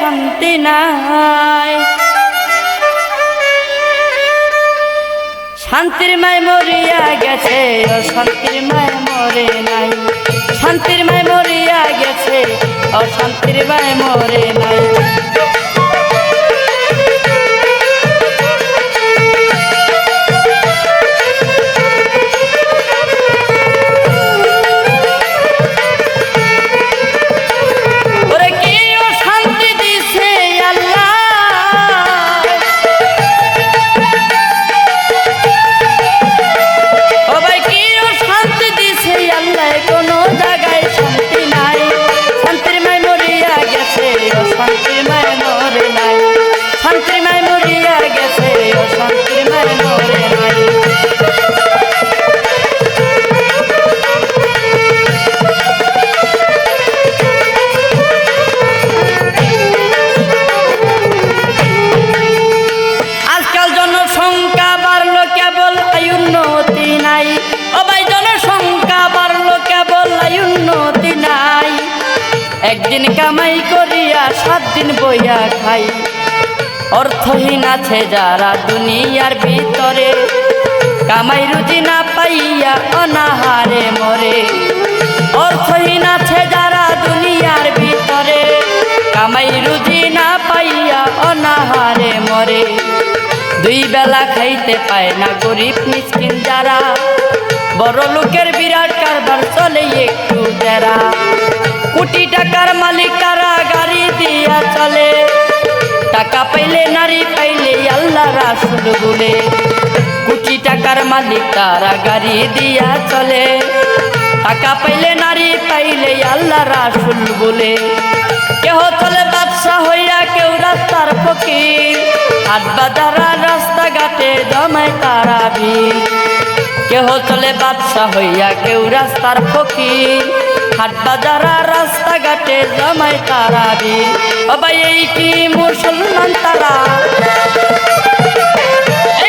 শান্তি নাই। শান্তির মায় মরিয়া গেছে, অশান্তির মায় মরে নাই। শান্তির মায় মরিয়া গেছে, অশান্তির মায় মরে নাই। একদিন কামাই করিয়া 7 দিন বইয়া খাই। অর্থহীন আছে যারা দুনিয়ার ভিতরে, কামাই রুজি না পাইয়া অনাহারে মরে। অর্থহীন আছে যারা দুনিয়ার ভিতরে, কামাই রুজি না পাইয়া অনাহারে মরে। 2 বেলা খাইতে পায় না গরিব মিসকিন যারা, বড় লোকের বিরাট কারবার চলে একটু তেরা। কোটি টাকার মালিক তারা গাড়ি দিয়া চলে, টাকা পাইলে নারী পাইলে আল্লাহ রাসূল বলে। কোটি টাকার মালিক তারা গাড়ি দিয়া চলে, টাকা পাইলে নারী পাইলে আল্লাহ রাসূল বলে। কেহ চলে বাদশা হইয়া, কেউ রাস্তার ফকির, হাট বাজারা রাস্তাঘাটে জমায় তারা ভিড়। কেহ চলে বাদশা হইয়া, কেউ রাস্তার ফকির, হাট বাজারা রাস্তাঘাটে জমায় তারা ভিড়। বাবা এই কি মুসলমান তারা,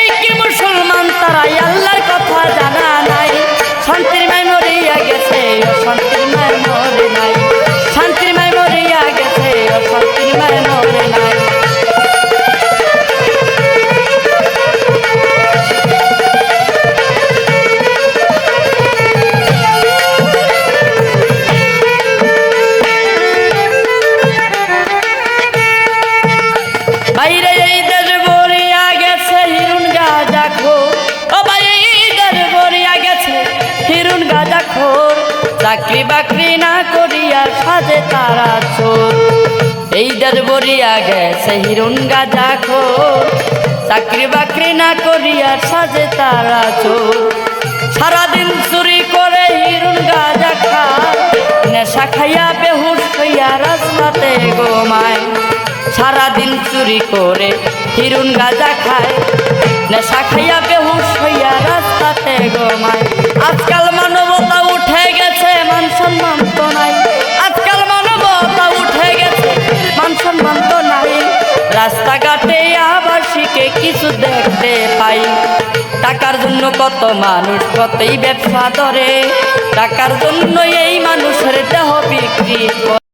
এই কি মুসলমান তারা, আল্লাহর কথা জানা নাই। শান্তির মায় মরিয়া গেছে, অশান্তির মায় মরে নাই। শান্তির মায় মরিয়া গেছে, অশান্তির মায় মরে নাই। বাইরে এই দেশ ভরিয়া গেছে হিরুন গাঁজাখোর, ও ভাই এই দেশ ভরিয়া গেছে হিরুন গাঁজাখোর। চাকরি বাকরি না করিয়া সাজে তারা চোর। এই দেশ ভরিয়া গেছে হিরুন গাঁজাখোর, চাকরি বাকরি না করিয়া সাজে তারা চোর। সারাদিন চুরি করে হিরুন গাঁজা খায়, নেশা খাইয়া বেহুশ হইয়া রাস্তাতে ঘুমায়। সারাদিন চুরি করে হিরুন গাঁজা খায়, নেশা খাইয়া বেহুশ হইয়া রাস্তাতে ঘুমায়। আজকাল মানবতা উঠে গেছে, মান সম্মান তো নাই। আজকাল মানবতা উঠে গেছে, মান সম্মান তো নাই। রাস্তাঘাটে আবাসিকে কিছু দেখতে পাই, টাকার জন্য কত মানুষ কতই ব্যবসা ধরে। টাকার জন্য এই মানুষের দেহ বিক্রি করে।